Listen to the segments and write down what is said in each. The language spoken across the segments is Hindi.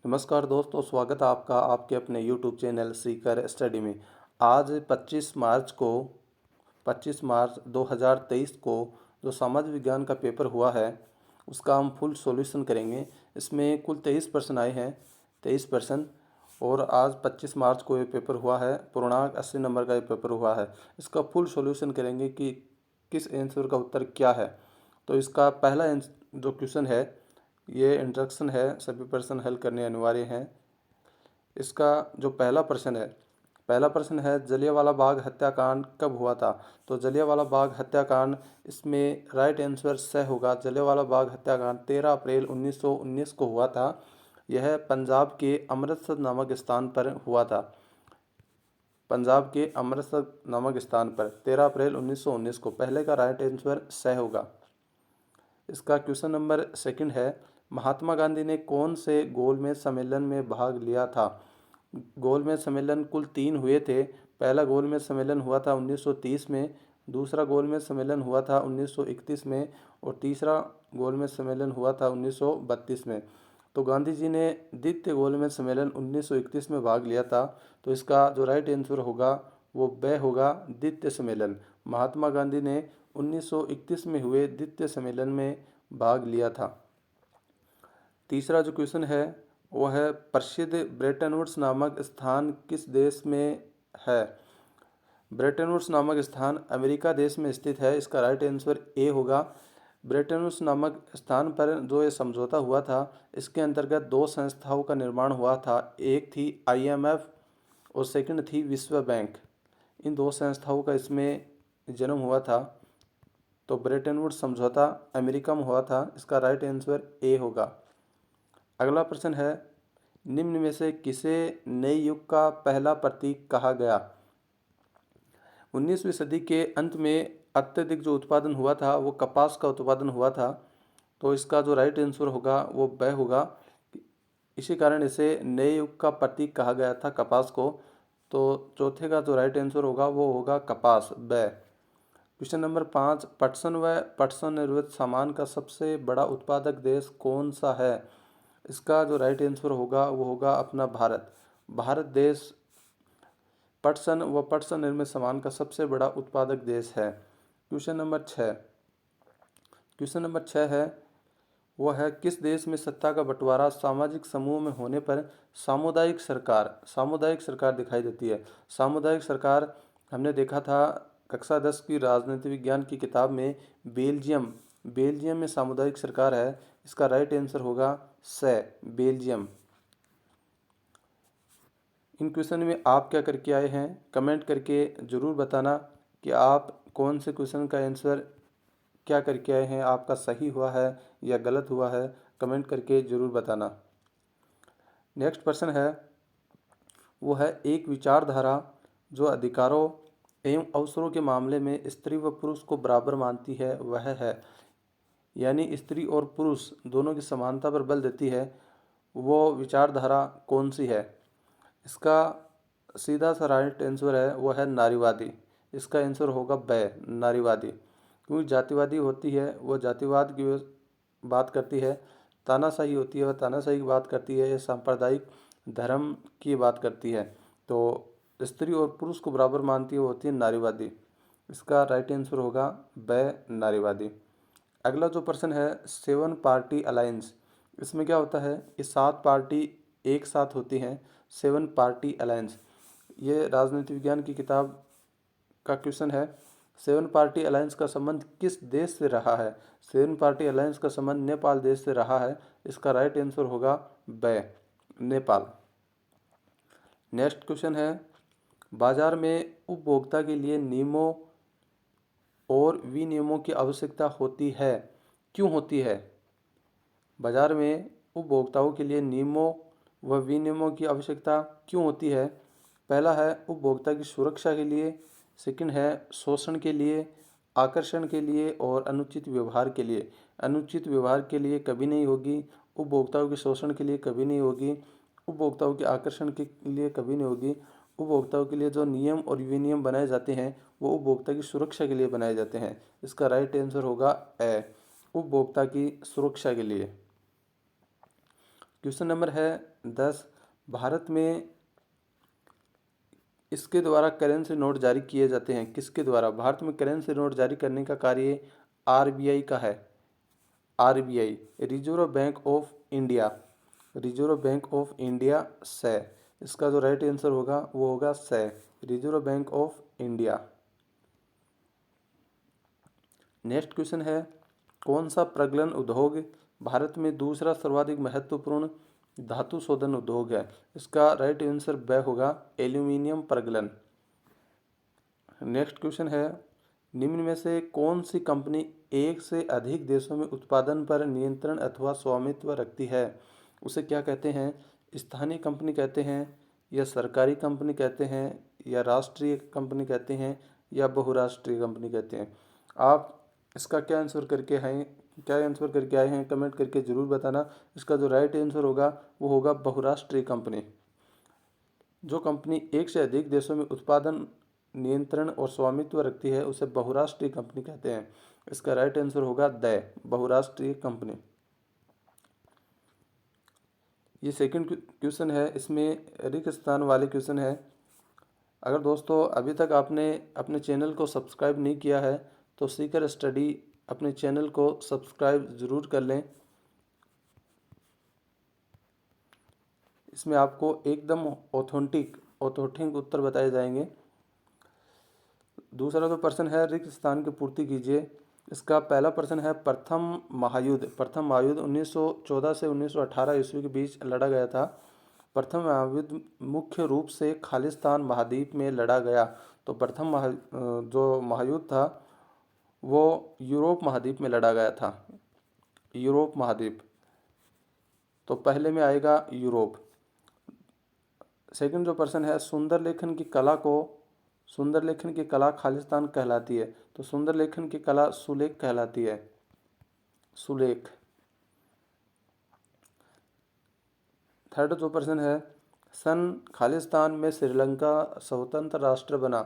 नमस्कार दोस्तों, स्वागत है आपका आपके अपने YouTube चैनल सीकर स्टडी में। आज 25 मार्च 2023 को जो समाज विज्ञान का पेपर हुआ है उसका हम फुल सॉल्यूशन करेंगे। इसमें कुल 23 प्रश्न आए हैं, 23 प्रश्न। और आज 25 मार्च को ये पेपर हुआ है, पूर्णांक 80 नंबर का ये पेपर हुआ है। इसका फुल सॉल्यूशन करेंगे कि किस आंसर का उत्तर क्या है। तो इसका पहला जो क्वेश्चन है, ये इंट्रोडक्शन है, सभी प्रश्न हल करने अनिवार्य हैं। इसका जो पहला प्रश्न है जलियांवाला बाग हत्याकांड कब हुआ था। तो जलियांवाला बाग हत्याकांड, इसमें राइट आंसर स होगा। जलियांवाला बाग हत्याकांड 13 अप्रैल 1919 को हुआ था। यह पंजाब के अमृतसर नामक स्थान पर हुआ था। पंजाब के अमृतसर नामक स्थान पर 13 अप्रैल 1919 को। पहले का राइट आंसर स होगा। इसका क्वेश्चन नंबर सेकंड है, महात्मा गांधी ने कौन से गोलमेज सम्मेलन में भाग लिया था। गोलमेज सम्मेलन कुल 3 हुए थे। पहला गोलमेज सम्मेलन हुआ था 1930 में, दूसरा गोलमेज सम्मेलन हुआ था 1931 में और तीसरा गोलमेज सम्मेलन हुआ था 1932 में। तो गांधी जी ने द्वितीय गोलमेज सम्मेलन 1931 में भाग लिया था। तो इसका जो राइट आंसर होगा वो ब होगा, द्वितीय सम्मेलन। महात्मा गांधी ने 1931 में हुए द्वितीय सम्मेलन में भाग लिया था। तीसरा जो क्वेश्चन है वो है, प्रसिद्ध ब्रेटन वुड्स नामक स्थान किस देश में है। ब्रेटन वुड्स नामक स्थान अमेरिका देश में स्थित है। इसका राइट आंसर ए होगा। ब्रेटन वुड्स नामक स्थान पर जो ये समझौता हुआ था, इसके अंतर्गत 2 संस्थाओं का निर्माण हुआ था। एक थी IMF और सेकंड थी विश्व बैंक। इन 2 संस्थाओं का इसमें जन्म हुआ था। तो ब्रेटन वुड्स समझौता अमेरिका में हुआ था। इसका राइट आंसर ए होगा। अगला प्रश्न है, निम्न में से किसे नए युग का पहला प्रतीक कहा गया। 19वीं सदी के अंत में अत्यधिक जो उत्पादन हुआ था वो कपास का उत्पादन हुआ था। तो इसका जो राइट आंसर होगा वो ब होगा। इसी कारण इसे नए युग का प्रतीक कहा गया था, कपास को। तो चौथे का जो राइट आंसर होगा वो होगा कपास, ब। क्वेश्चन नंबर 5, पटसन व पटसन निर्मित सामान का सबसे बड़ा उत्पादक देश कौन सा है। इसका जो राइट आंसर होगा वो होगा अपना भारत। भारत देश पटसन व पटसन निर्मित सामान का सबसे बड़ा उत्पादक देश है। क्वेश्चन नंबर 6 है, वो है, किस देश में सत्ता का बंटवारा सामाजिक समूह में होने पर सामुदायिक सरकार दिखाई देती है। सामुदायिक सरकार हमने देखा था कक्षा 10 की राजनीति विज्ञान की किताब में। बेल्जियम में सामुदायिक सरकार है। इसका राइट आंसर होगा स, बेल्जियम। इन क्वेश्चन में आप क्या करके आए हैं, कमेंट करके ज़रूर बताना कि आप कौन से क्वेश्चन का आंसर क्या करके आए हैं, आपका सही हुआ है या गलत हुआ है, कमेंट करके ज़रूर बताना। नेक्स्ट प्रश्न है, वो है, एक विचारधारा जो अधिकारों एवं अवसरों के मामले में स्त्री व पुरुष को बराबर मानती है वह है, यानी स्त्री और पुरुष दोनों की समानता पर बल देती है, वो विचारधारा कौन सी है। इसका सीधा सा राइट आंसर है वो है नारीवादी। इसका आंसर होगा ब, नारीवादी। क्योंकि जातिवादी होती है वो जातिवाद की बात करती है, तानाशाही होती है वह तानाशाही की बात करती है, ये सांप्रदायिक धर्म की बात करती है। तो स्त्री और पुरुष को बराबर मानती है वो होती है नारीवादी। इसका राइट आंसर होगा ब, नारीवादी। अगला जो प्रश्न है, 7 पार्टी अलायंस, इसमें क्या होता है कि 7 पार्टी एक साथ होती हैं। 7 पार्टी अलायंस, ये राजनीति विज्ञान की किताब का क्वेश्चन है। 7 पार्टी अलायंस का संबंध किस देश से रहा है। 7 पार्टी अलायंस का संबंध नेपाल देश से रहा है। इसका राइट आंसर होगा ब, नेपाल। नेक्स्ट क्वेश्चन है, बाजार में उपभोक्ता के लिए नियमों और विनियमों की आवश्यकता होती है, क्यों होती है। बाजार में उपभोक्ताओं के लिए नियमों व विनियमों की आवश्यकता क्यों होती है। पहला है उपभोक्ता की सुरक्षा के लिए, सेकंड है शोषण के लिए, आकर्षण के लिए और अनुचित व्यवहार के लिए। अनुचित व्यवहार के लिए कभी नहीं होगी, उपभोक्ताओं के शोषण के लिए कभी नहीं होगी, उपभोक्ताओं के आकर्षण के लिए कभी नहीं होगी। उपभोक्ताओं के लिए जो नियम और विनियम बनाए जाते हैं वो उपभोक्ता की सुरक्षा के लिए बनाए जाते हैं। इसका राइट आंसर होगा ए, उपभोक्ता की सुरक्षा के लिए। क्वेश्चन नंबर है 10, भारत में इसके द्वारा करेंसी नोट जारी किए जाते हैं। किसके द्वारा? भारत में करेंसी नोट जारी करने का कार्य आरबीआई का है। RBI, reserve bank of India, reserve bank of India से। इसका जो राइट आंसर होगा वो होगा से, reserve bank of India. Next question है, कौन सा प्रगलन उद्योग भारत में दूसरा सर्वाधिक महत्वपूर्ण धातु शोधन उद्योग है? इसका राइट आंसर ब होगा एल्यूमिनियम प्रगलन। नेक्स्ट क्वेश्चन है, निम्न में से कौन सी कंपनी एक से अधिक देशों में उत्पादन पर नियंत्रण अथवा स्वामित्व रखती है? उसे क्या कहते हैं? स्थानीय कंपनी कहते हैं, या सरकारी कंपनी कहते हैं, या राष्ट्रीय कंपनी कहते हैं, या बहुराष्ट्रीय कंपनी कहते हैं? आप इसका क्या आंसर करके आए हैं कमेंट करके ज़रूर बताना। इसका जो राइट आंसर होगा वो होगा बहुराष्ट्रीय कंपनी। जो कंपनी एक से अधिक देशों में उत्पादन, नियंत्रण और स्वामित्व रखती है उसे बहुराष्ट्रीय कंपनी कहते हैं। इसका राइट आंसर होगा द बहुराष्ट्रीय कंपनी। ये सेकंड क्वेश्चन है, इसमें रिक्त स्थान वाले क्वेश्चन है। अगर दोस्तों अभी तक आपने अपने चैनल को सब्सक्राइब नहीं किया है तो सीकर स्टडी अपने चैनल को सब्सक्राइब ज़रूर कर लें। इसमें आपको एकदम ऑथेंटिक उत्तर बताए जाएंगे। दूसरा जो प्रश्न है, रिक्त स्थान की पूर्ति कीजिए। इसका पहला प्रश्न है, प्रथम महायुद्ध 1914 से 1918 ईस्वी के बीच लड़ा गया था। प्रथम महायुद्ध मुख्य रूप से खालिस्तान महाद्वीप में लड़ा गया। तो प्रथम जो महायुद्ध था वो यूरोप महाद्वीप में लड़ा गया था। यूरोप महाद्वीप, तो पहले में आएगा यूरोप। सेकंड जो प्रश्न है, सुंदर लेखन की कला खालिस्तान कहलाती है। तो सुंदर लेखन की कला सुलेख कहलाती है। सुलेख। थर्ड जो प्रश्न है, सन खालिस्तान में श्रीलंका स्वतंत्र राष्ट्र बना।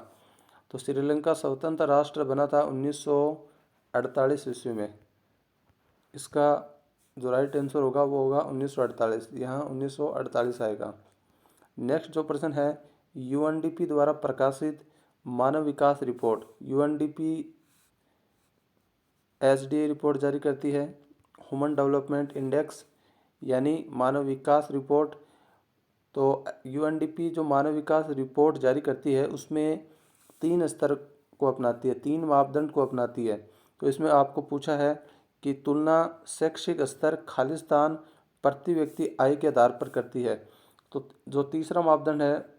तो श्रीलंका स्वतंत्र राष्ट्र बना था 1948 ईस्वी में। इसका जो राइट आंसर होगा वो होगा 1948। यहाँ 1948 आएगा। नेक्स्ट जो प्रश्न है, यूएनडीपी द्वारा प्रकाशित मानव विकास रिपोर्ट। यूएनडीपी एसडीए रिपोर्ट जारी करती है। ह्यूमन डेवलपमेंट इंडेक्स यानी मानव विकास रिपोर्ट। तो यूएनडीपी जो मानव विकास रिपोर्ट जारी करती है उसमें 3 स्तर को अपनाती है, 3 मापदंड को अपनाती है। तो इसमें आपको पूछा है कि तुलना शैक्षिक स्तर खालिस्तान प्रति व्यक्ति आय के आधार पर करती है। तो जो तीसरा मापदंड है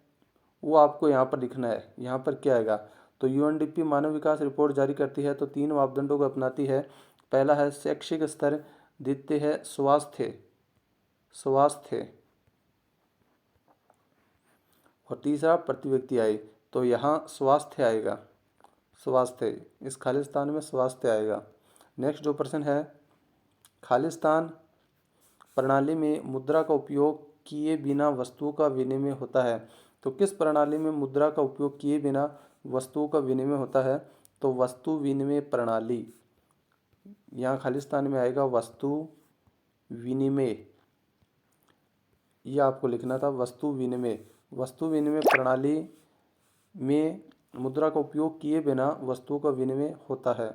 वो आपको यहाँ पर लिखना है। यहाँ पर क्या आएगा? तो यूएनडीपी मानव विकास रिपोर्ट जारी करती है तो 3 मापदंडों को अपनाती है। पहला है शैक्षिक स्तर, द्वितीय है स्वास्थ्य और तीसरा प्रति व्यक्ति आय। तो यहाँ स्वास्थ्य आएगा, स्वास्थ्य, इस खालिस्तान में स्वास्थ्य आएगा। नेक्स्ट जो प्रश्न है, खालिस्तान प्रणाली में मुद्रा का उपयोग किए बिना वस्तुओं का विनिमय होता है। तो किस प्रणाली में मुद्रा का उपयोग किए बिना वस्तुओं का विनिमय होता है? तो वस्तु विनिमय प्रणाली। यहाँ खालिस्तान में आएगा वस्तु विनिमय। यह आपको लिखना था, वस्तु विनिमय। वस्तु विनिमय प्रणाली में मुद्रा का उपयोग किए बिना वस्तुओं का विनिमय होता है।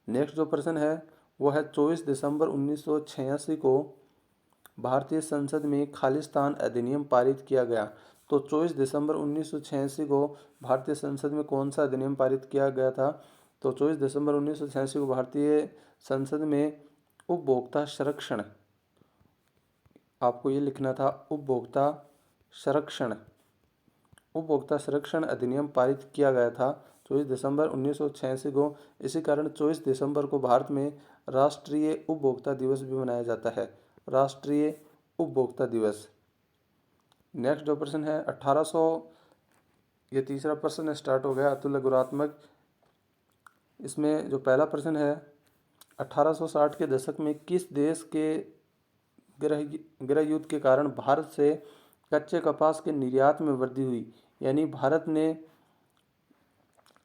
नेक्स्ट जो प्रश्न है वो है, 24 दिसंबर 1986 को भारतीय संसद में खालिस्तान अधिनियम पारित किया गया। तो 24 दिसंबर 1986 को भारतीय संसद में कौन सा अधिनियम पारित किया गया था? तो 24 दिसंबर 1986 को भारतीय संसद में उपभोक्ता संरक्षण, आपको ये लिखना था, उपभोक्ता संरक्षण अधिनियम पारित किया गया था 24 दिसंबर 1986 को। इसी कारण 24 दिसंबर को भारत में राष्ट्रीय उपभोक्ता दिवस भी मनाया जाता है, राष्ट्रीय उपभोक्ता दिवस। नेक्स्ट जो प्रश्न है 1800, ये तीसरा प्रश्न स्टार्ट हो गया अतुल्य गुणात्मक। इसमें जो पहला प्रश्न है, 1860 के दशक में किस देश के गृह युद्ध के कारण भारत से कच्चे कपास के निर्यात में वृद्धि हुई? यानी भारत ने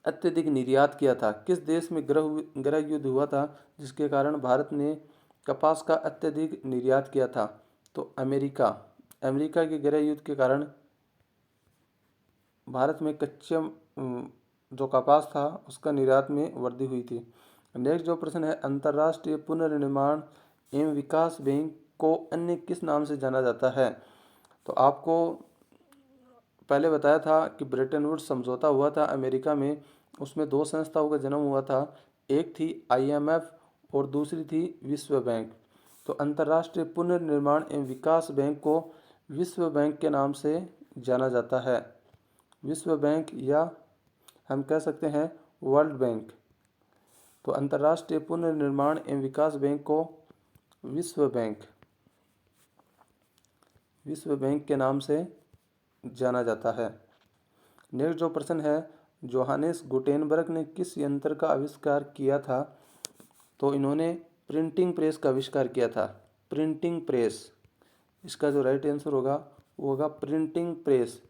अत्यधिक निर्यात किया था। किस देश में गृह युद्ध हुआ था जिसके कारण भारत ने कपास का अत्यधिक निर्यात किया था? तो अमेरिका। अमेरिका के गृह युद्ध के कारण भारत में कच्चे जो कपास था उसका निर्यात में वृद्धि हुई थी। नेक्स्ट जो प्रश्न है, अंतर्राष्ट्रीय पुनर्निर्माण एवं विकास बैंक को अन्य किस नाम से जाना जाता है? तो आपको पहले बताया था कि ब्रेटन वुड्स समझौता हुआ था अमेरिका में, उसमें दो संस्थाओं का जन्म हुआ था, एक थी IMF और दूसरी थी विश्व बैंक। तो अंतर्राष्ट्रीय पुनर्निर्माण एवं विकास बैंक को विश्व बैंक के नाम से जाना जाता है, विश्व बैंक, या हम कह सकते हैं वर्ल्ड बैंक। तो अंतर्राष्ट्रीय पुनर्निर्माण एवं विकास बैंक को विश्व बैंक के नाम से जाना जाता है। नेक्स्ट जो प्रश्न है, जोहानिस गुटेनबर्ग ने किस यंत्र का आविष्कार किया था? तो इन्होंने प्रिंटिंग प्रेस का आविष्कार किया था, प्रिंटिंग प्रेस। इसका जो राइट आंसर होगा वो होगा प्रिंटिंग प्रेस।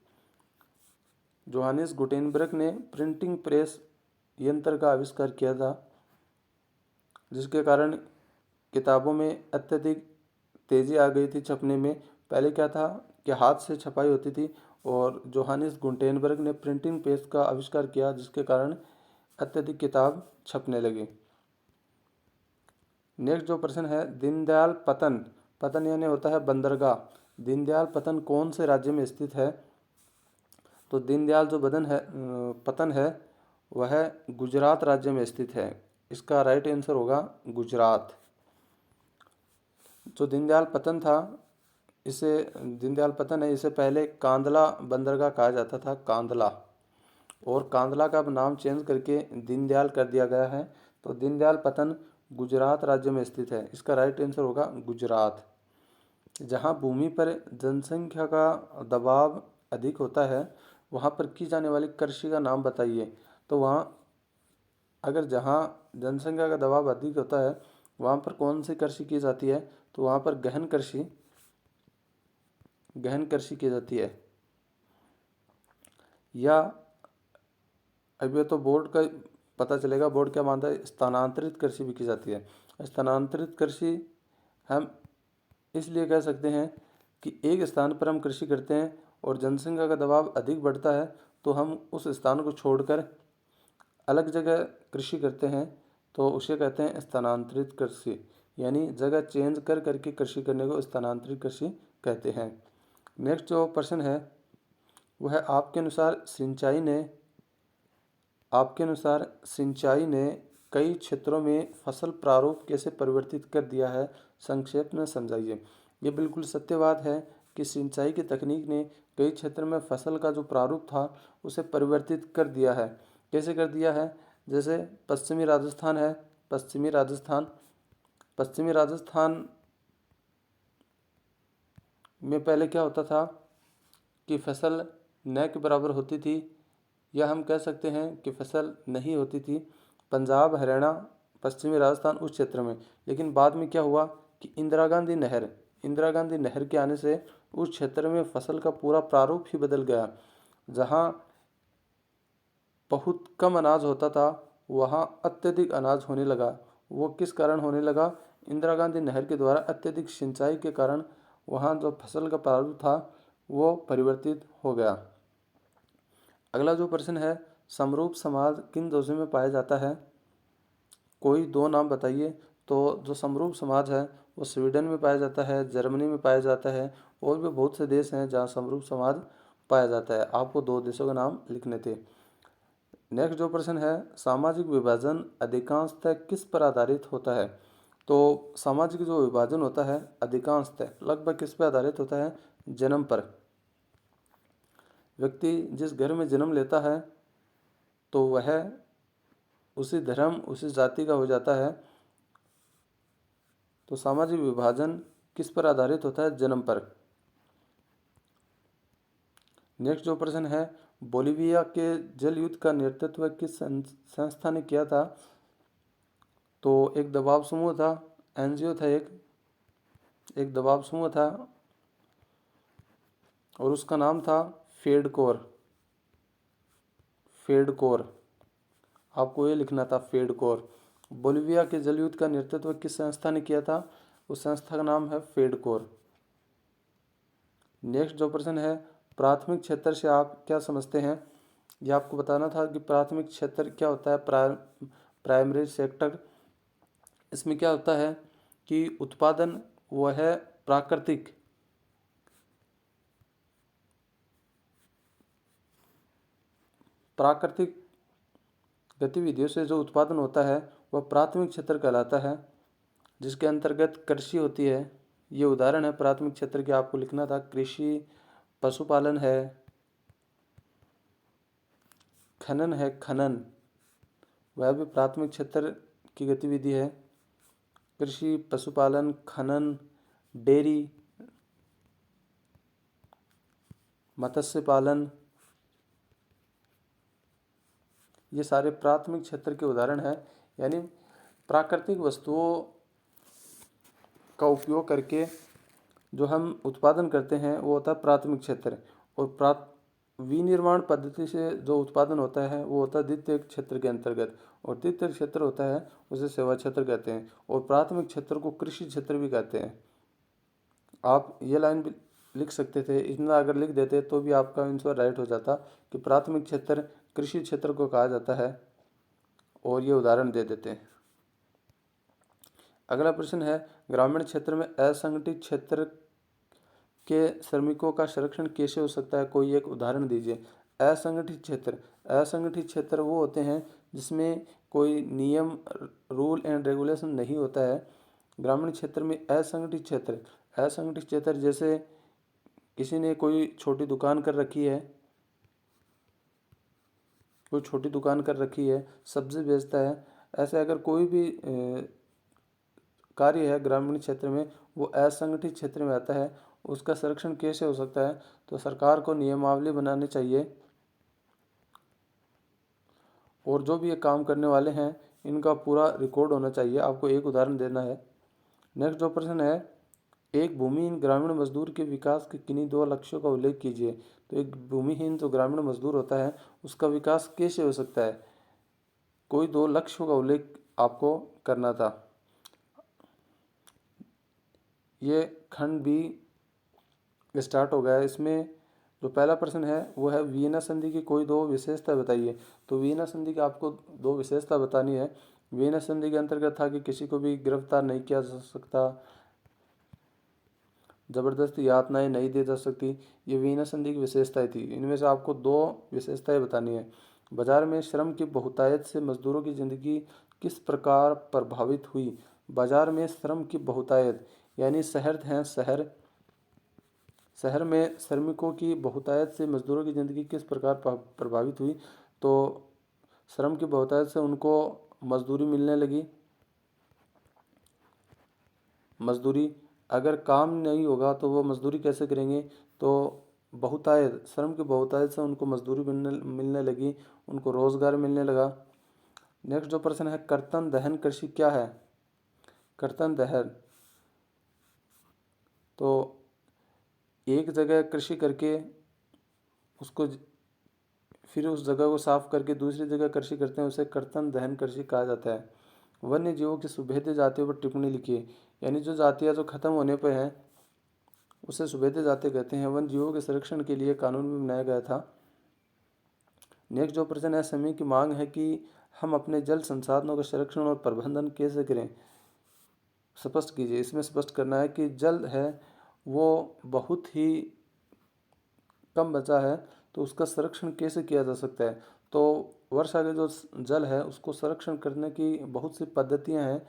जोहानिस गुटेनबर्ग ने प्रिंटिंग प्रेस यंत्र का आविष्कार किया था, जिसके कारण किताबों में अत्यधिक तेज़ी आ गई थी छपने में। पहले क्या था कि हाथ से छपाई होती थी, और जोहानिस गुटेनबर्ग ने प्रिंटिंग प्रेस का आविष्कार किया, जिसके कारण अत्यधिक किताब छपने लगी। नेक्स्ट जो प्रश्न है, दीनदयाल पतन, पतन यानी होता है बंदरगाह, दीनदयाल पतन कौन से राज्य में स्थित है? तो दीनदयाल जो पतन है वह गुजरात राज्य में स्थित है। इसका राइट आंसर होगा गुजरात। जो दीनदयाल पतन था, इसे दीनदयाल पतन है, इसे पहले कांदला बंदरगाह कहा जाता था, कांदला, और कांदला का अब नाम चेंज करके दीनदयाल कर दिया गया है। तो दीनदयाल पतन गुजरात राज्य में स्थित है। इसका राइट आंसर होगा गुजरात। जहाँ भूमि पर जनसंख्या का दबाव अधिक होता है वहाँ पर की जाने वाली कृषि का नाम बताइए। तो वहाँ अगर जहाँ जनसंख्या का दबाव अधिक होता है वहाँ पर कौन सी कृषि की जाती है? तो वहाँ पर गहन कृषि की जाती है। या अभी तो बोर्ड का पता चलेगा, बोर्ड क्या मानता है, स्थानांतरित कृषि भी की जाती है। स्थानांतरित कृषि हम इसलिए कह सकते हैं कि एक स्थान पर हम कृषि करते हैं और जनसंख्या का दबाव अधिक बढ़ता है तो हम उस स्थान को छोड़कर अलग जगह कृषि करते हैं, तो उसे कहते हैं स्थानांतरित कृषि, यानी जगह चेंज कर करके कृषि करने को स्थानांतरित कृषि कहते हैं। नेक्स्ट जो प्रश्न है वह है, आपके अनुसार सिंचाई ने कई क्षेत्रों में फसल प्रारूप कैसे परिवर्तित कर दिया है? संक्षेप में समझाइए। ये बिल्कुल सत्य बात है कि सिंचाई की तकनीक ने कई क्षेत्र में फसल का जो प्रारूप था उसे परिवर्तित कर दिया है। कैसे कर दिया है? जैसे पश्चिमी राजस्थान में पहले क्या होता था कि फसल न के बराबर होती थी, या हम कह सकते हैं कि फसल नहीं होती थी, पंजाब, हरियाणा, पश्चिमी राजस्थान उस क्षेत्र में। लेकिन बाद में क्या हुआ कि इंदिरा गांधी नहर के आने से उस क्षेत्र में फसल का पूरा प्रारूप ही बदल गया। जहाँ बहुत कम अनाज होता था वहाँ अत्यधिक अनाज होने लगा। वो किस कारण होने लगा? इंदिरा गांधी नहर के द्वारा अत्यधिक सिंचाई के कारण वहाँ जो फसल का प्रारूप था वो परिवर्तित हो गया। अगला जो प्रश्न है, समरूप समाज किन देशों में पाया जाता है? कोई दो नाम बताइए। तो जो समरूप समाज है वो स्वीडन में पाया जाता है, जर्मनी में पाया जाता है, और भी बहुत से देश हैं जहाँ समरूप समाज पाया जाता है। आपको दो देशों के नाम लिखने थे। नेक्स्ट जो प्रश्न है, सामाजिक विभाजन अधिकांशतः किस पर आधारित होता है? तो सामाजिक जो विभाजन होता है अधिकांशतः लगभग किस पर आधारित होता है? जन्म पर। व्यक्ति जिस घर में जन्म लेता है तो वह उसी धर्म उसी जाति का हो जाता है। तो सामाजिक विभाजन किस पर आधारित होता है? जन्म पर। नेक्स्ट जो प्रश्न है, बोलीविया के जल युद्ध का नेतृत्व किस संस्था ने किया था? तो एक दबाव समूह था, एनजीओ था, एक दबाव समूह था और उसका नाम था फेडकोर। आपको ये लिखना था फेडकोर। बोलीविया के जल युद्ध का नेतृत्व किस संस्था ने किया था? उस संस्था का नाम है फेडकोर। नेक्स्ट जो प्रश्न है, प्राथमिक क्षेत्र से आप क्या समझते हैं? ये आपको बताना था कि प्राथमिक क्षेत्र क्या होता है। प्राइमरी सेक्टर, इसमें क्या होता है कि उत्पादन वो है प्राकृतिक गतिविधियों से जो उत्पादन होता है वह प्राथमिक क्षेत्र कहलाता है, जिसके अंतर्गत कृषि होती है। ये उदाहरण है प्राथमिक क्षेत्र के, आपको लिखना था। कृषि, पशुपालन है, खनन है, खनन वह भी प्राथमिक क्षेत्र की गतिविधि है। कृषि, पशुपालन, खनन, डेयरी, मत्स्य पालन, ये सारे प्राथमिक क्षेत्र के उदाहरण हैं। यानी प्राकृतिक वस्तुओं का उपयोग करके जो हम उत्पादन करते हैं वो होता है प्राथमिक क्षेत्र। और विनिर्माण पद्धति से जो उत्पादन होता है वो होता है द्वितीय क्षेत्र के अंतर्गत। और द्वितीय क्षेत्र होता है उसे सेवा क्षेत्र कहते हैं। और प्राथमिक क्षेत्र को कृषि क्षेत्र भी कहते हैं। आप ये लाइन भी लिख सकते थे, इतना अगर लिख देते तो भी आपका आंसर राइट हो जाता कि प्राथमिक क्षेत्र कृषि क्षेत्र को कहा जाता है, और ये उदाहरण दे देते हैं। अगला प्रश्न है, ग्रामीण क्षेत्र में असंगठित क्षेत्र के श्रमिकों का संरक्षण कैसे हो सकता है? कोई एक उदाहरण दीजिए। असंगठित क्षेत्र वो होते हैं जिसमें कोई नियम, रूल एंड रेगुलेशन नहीं होता है। ग्रामीण क्षेत्र में असंगठित क्षेत्र जैसे किसी ने कोई छोटी दुकान कर रखी है, सब्जी बेचता है, ऐसे अगर कोई भी कार्य है ग्रामीण क्षेत्र में, वो असंगठित क्षेत्र में आता है। उसका संरक्षण कैसे हो सकता है? तो सरकार को नियमावली बनानी चाहिए, और जो भी ये काम करने वाले हैं इनका पूरा रिकॉर्ड होना चाहिए। आपको एक उदाहरण देना है। नेक्स्ट जो प्रश्न है, एक भूमिहीन ग्रामीण मजदूर के विकास के किन्हीं 2 लक्ष्यों का उल्लेख कीजिए। तो एक भूमिहीन जो ग्रामीण मजदूर होता है उसका विकास कैसे हो सकता है? कोई 2 लक्ष्यों का उल्लेख आपको करना था। ये खंड भी स्टार्ट हो गया है। इसमें जो पहला प्रश्न है वो है, वियना संधि की कोई 2 विशेषता बताइए। तो वियना संधि की आपको 2 विशेषता बतानी है। वियना संधि के अंतर्गत था कि किसी को भी गिरफ्तार नहीं किया जा सकता, जबरदस्ती यातनाएं नहीं दी जा सकती। ये वियना संधि की विशेषताएं थी। इनमें से आपको 2 विशेषताएं बतानी है। बाजार में श्रम की बहुतायत से मजदूरों की जिंदगी किस प्रकार प्रभावित हुई? बाजार में श्रम की बहुतायत यानी शहर में श्रमिकों की बहुतायत से मजदूरों की ज़िंदगी किस प्रकार प्रभावित हुई? तो श्रम की बहुतायत से उनको मजदूरी मिलने लगी। मजदूरी, अगर काम नहीं होगा तो वो मजदूरी कैसे करेंगे? तो श्रम की बहुतायत से उनको मजदूरी मिलने लगी, उनको रोजगार मिलने लगा। नेक्स्ट जो प्रश्न है, कर्तन दहन कृषि क्या है? कर्तन दहन, तो एक जगह कृषि करके उसको फिर उस जगह को साफ करके दूसरी जगह कृषि करते हैं, उसे कर्तन दहन कृषि कहा जाता है। वन्य जीवों की सुभेद्य जातियों पर टिप्पणी लिखिए। यानी जो जातियाँ जो खत्म होने पर हैं उसे सुभेद्य जाति कहते हैं। वन्य जीवों के संरक्षण के लिए कानून भी बनाया गया था। नेक्स्ट जो प्रश्न है, समय की मांग है कि हम अपने जल संसाधनों का संरक्षण और प्रबंधन कैसे करें? स्पष्ट कीजिए। इसमें स्पष्ट करना है कि जल है वो बहुत ही कम बचा है, तो उसका संरक्षण कैसे किया जा सकता है? तो वर्षा के जो जल है उसको संरक्षण करने की बहुत सी पद्धतियां हैं,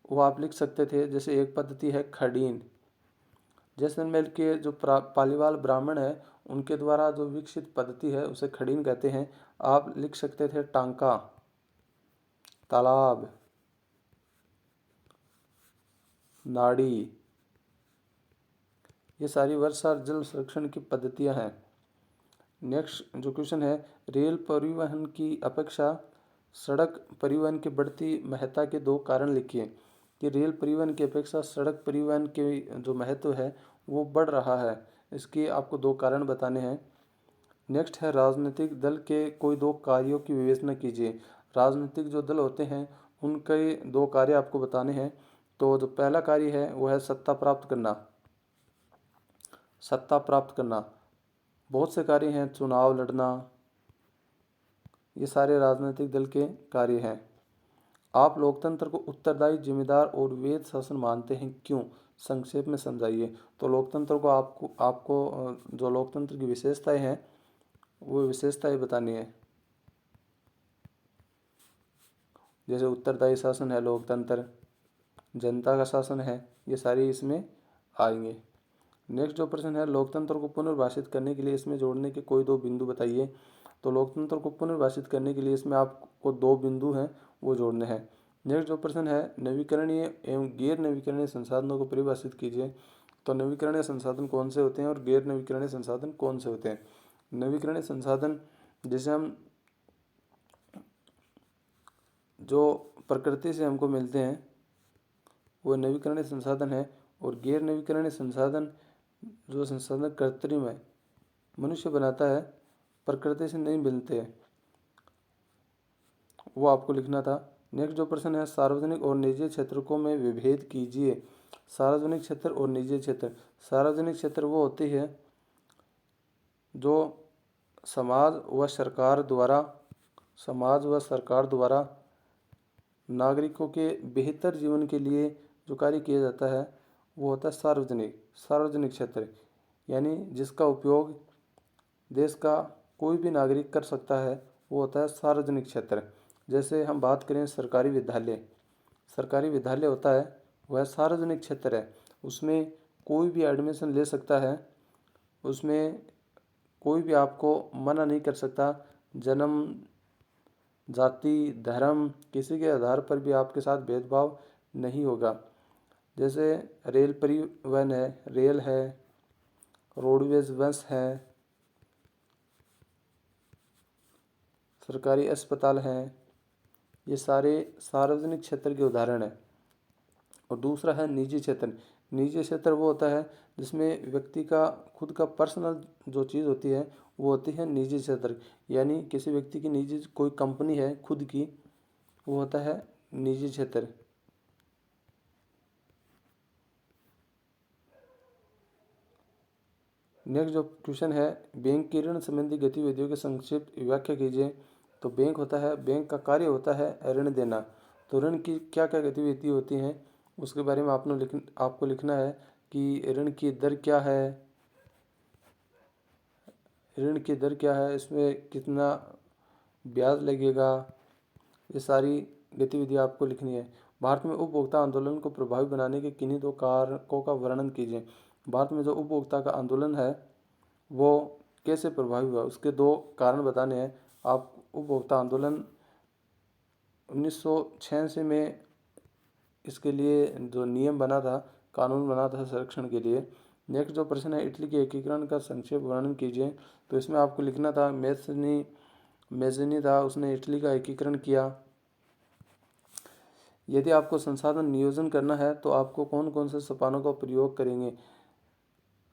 वो आप लिख सकते थे। जैसे एक पद्धति है खडीन। जैसलमेर के जो पालीवाल ब्राह्मण है उनके द्वारा जो विकसित पद्धति है उसे खडीन कहते हैं। आप लिख सकते थे टांका, तालाब, नाड़ी, ये सारी वर्षा जल संरक्षण की पद्धतियां हैं। नेक्स्ट जो क्वेश्चन है, रेल परिवहन की अपेक्षा सड़क परिवहन की बढ़ती महत्ता के 2 कारण लिखिए। कि रेल परिवहन की अपेक्षा सड़क परिवहन के जो महत्व है वो बढ़ रहा है, इसके आपको 2 कारण बताने हैं। नेक्स्ट है, राजनीतिक दल के कोई 2 कार्यों की विवेचना कीजिए। राजनीतिक जो दल होते हैं उनके 2 कार्य आपको बताने हैं। तो जो पहला कार्य है वो है सत्ता प्राप्त करना। सत्ता प्राप्त करना, बहुत से कार्य हैं, चुनाव लड़ना, ये सारे राजनीतिक दल के कार्य हैं। आप लोकतंत्र को उत्तरदायी, जिम्मेदार और वैध शासन मानते हैं, क्यों? संक्षेप में समझाइए। तो लोकतंत्र को आपको आपको जो लोकतंत्र की विशेषताएं हैं वो विशेषताएं बतानी है। जैसे उत्तरदायी शासन है लोकतंत्र, जनता का शासन है, ये सारी इसमें आएंगे। नेक्स्ट जो प्रश्न है, लोकतंत्र को पुनर्भाषित करने के लिए इसमें जोड़ने के कोई दो बिंदु बताइए। तो लोकतंत्र को पुनर्भाषित करने के लिए इसमें आपको दो बिंदु हैं वो जोड़ने हैं। नेक्स्ट जो प्रश्न है, नवीकरणीय एवं गैर नवीकरणीय संसाधनों को परिभाषित कीजिए। तो नवीकरणीय संसाधन कौन से होते हैं और गैर नवीकरणीय संसाधन कौन से होते हैं? नवीकरणीय संसाधन जैसे हम जो प्रकृति से हमको मिलते हैं वो नवीकरणीय संसाधन है, और गैर नवीकरणीय संसाधन जो संसाधन कृत्रिम है, मनुष्य बनाता है, प्रकृति से नहीं मिलते हैं, वो आपको लिखना था। नेक्स्ट जो प्रश्न है, सार्वजनिक और निजी क्षेत्रों में विभेद कीजिए। सार्वजनिक क्षेत्र और निजी क्षेत्र। सार्वजनिक क्षेत्र वो होती है जो समाज व सरकार द्वारा नागरिकों के बेहतर जीवन के लिए जो कार्य किया जाता है वो होता है सार्वजनिक क्षेत्र, यानी जिसका उपयोग देश का कोई भी नागरिक कर सकता है वो होता है सार्वजनिक क्षेत्र। जैसे हम बात करें सरकारी विद्यालय होता है वह सार्वजनिक क्षेत्र है, उसमें कोई भी एडमिशन ले सकता है, उसमें कोई भी आपको मना नहीं कर सकता। जन्म, जाति, धर्म, किसी के आधार पर भी आपके साथ भेदभाव नहीं होगा। जैसे रेल परिवहन है, रेल है, रोडवेज बस है, सरकारी अस्पताल हैं, ये सारे सार्वजनिक क्षेत्र के उदाहरण हैं। और दूसरा है निजी क्षेत्र। निजी क्षेत्र वो होता है जिसमें व्यक्ति का खुद का पर्सनल जो चीज़ होती है वो होती है निजी क्षेत्र, यानी किसी व्यक्ति की निजी कोई कंपनी है खुद की, वो होता है निजी क्षेत्र। नेक्स्ट जो क्वेश्चन है, बैंक की ऋण संबंधी गतिविधियों की संक्षिप्त व्याख्या कीजिए। तो बैंक का कार्य होता है ऋण देना। तो ऋण की क्या क्या गतिविधि होती हैं उसके बारे में आपको लिखना है कि ऋण की दर क्या है, इसमें कितना ब्याज लगेगा, ये सारी गतिविधि आपको लिखनी है। भारत में उपभोक्ता आंदोलन को प्रभावी बनाने के किन्हीं दो कारकों का वर्णन कीजिए। भारत में जो उपभोक्ता का आंदोलन है वो कैसे प्रभावी हुआ, उसके दो कारण बताने हैं। आप उपभोक्ता आंदोलन 1986 में इसके लिए जो नियम बना था, कानून बना था संरक्षण के लिए। नेक्स्ट जो प्रश्न है, इटली के एकीकरण का संक्षेप वर्णन कीजिए। तो इसमें आपको लिखना था मेज़नी था, उसने इटली का एकीकरण किया। यदि आपको संसाधन नियोजन करना है तो आपको कौन कौन से सोपानों का प्रयोग करेंगे?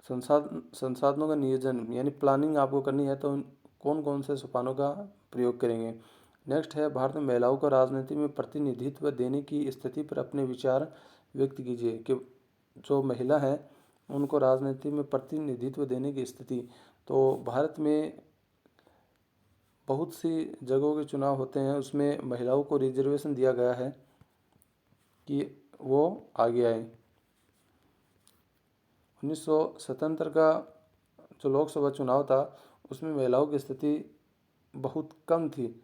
संसाधनों का नियोजन यानी प्लानिंग आपको करनी है तो कौन कौन से सोपानों का प्रयोग करेंगे? नेक्स्ट है, भारत में महिलाओं को राजनीति में प्रतिनिधित्व देने की स्थिति पर अपने विचार व्यक्त कीजिए। कि जो महिला हैं उनको राजनीति में प्रतिनिधित्व देने की स्थिति। तो भारत में बहुत सी जगहों के चुनाव होते हैं, उसमें महिलाओं को रिजर्वेशन दिया गया है कि वो आगे आए। 1977 का जो लोकसभा चुनाव था उसमें महिलाओं की स्थिति बहुत कम थी,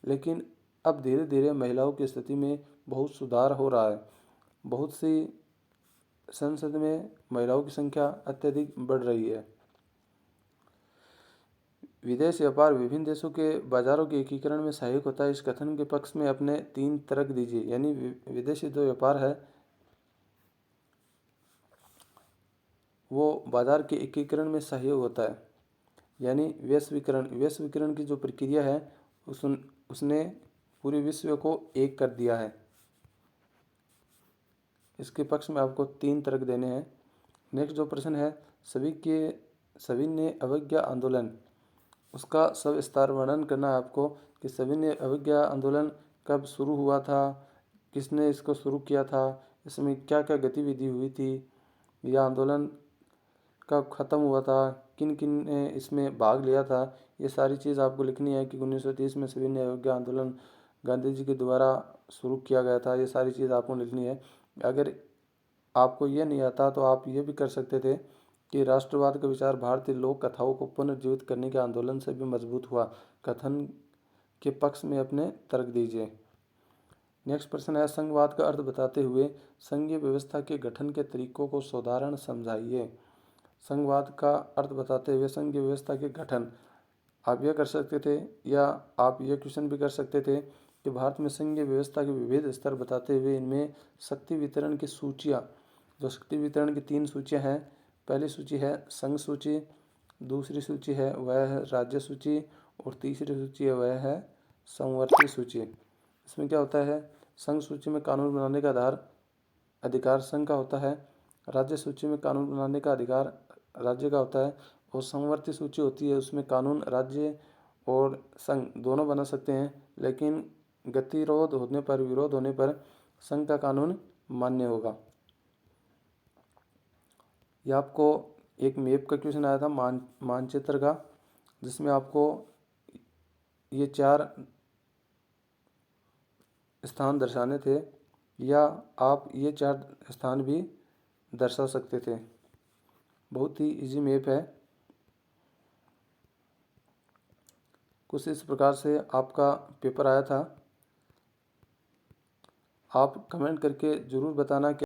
लेकिन अब धीरे धीरे महिलाओं की स्थिति में बहुत सुधार हो रहा है। बहुत सी संसद में महिलाओं की संख्या अत्यधिक बढ़ रही है। विदेश व्यापार विभिन्न देशों के बाजारों के एकीकरण में सहायक होता है, इस कथन के पक्ष में अपने 3 तर्क दीजिए। यानी विदेशी जो व्यापार है वो बाजार के एकीकरण में सहयोग होता है, यानी वैश्वीकरण की जो प्रक्रिया है उसने पूरे विश्व को एक कर दिया है। इसके पक्ष में आपको 3 तर्क देने हैं। नेक्स्ट जो प्रश्न है, सविनय अवज्ञा आंदोलन, उसका सविस्तार वर्णन करना है आपको कि सविनय अवज्ञा आंदोलन कब शुरू हुआ था, किसने इसको शुरू किया था, इसमें क्या क्या गतिविधि हुई थी, यह आंदोलन कब ख़त्म हुआ था, किन किन ने इसमें भाग लिया था, ये सारी चीज़ आपको लिखनी है कि 1930 में सविनय अवज्ञा आंदोलन गांधी जी के द्वारा शुरू किया गया था। ये सारी चीज़ आपको लिखनी है। अगर आपको ये नहीं आता तो आप ये भी कर सकते थे कि राष्ट्रवाद का विचार भारतीय लोक कथाओं को पुनर्जीवित करने के आंदोलन से भी मजबूत हुआ। कथन के पक्ष में अपने तर्क दीजिए। नेक्स्ट प्रश्न है, संघवाद का अर्थ बताते हुए संघीय व्यवस्था के गठन के तरीकों को साधारण समझाइए। संघवाद का अर्थ बताते हुए संघीय व्यवस्था के गठन, आप यह कर सकते थे या आप यह क्वेश्चन भी कर सकते थे कि भारत में संघीय व्यवस्था के विविध स्तर बताते हुए इनमें शक्ति वितरण की सूचियाँ, जो शक्ति वितरण की 3 सूचियाँ हैं, पहली सूची है संघ सूची, दूसरी सूची है वह है राज्य सूची, और तीसरी सूची है वह है समवर्ती सूची। इसमें क्या होता है, संघ सूची में कानून बनाने का अधिकार संघ का होता है, राज्य सूची में कानून बनाने का अधिकार राज्य का होता है, और समवर्ती सूची होती है उसमें कानून राज्य और संघ दोनों बना सकते हैं, लेकिन गतिरोध होने पर, विरोध होने पर संघ का कानून मान्य होगा। यह आपको एक मैप का क्वेश्चन आया था, मानचित्र का, जिसमें आपको ये 4 स्थान दर्शाने थे, या आप ये 4 स्थान भी दर्शा सकते थे। बहुत ही इजी मैप है। कुछ इस प्रकार से आपका पेपर आया था। आप कमेंट करके ज़रूर बताना कि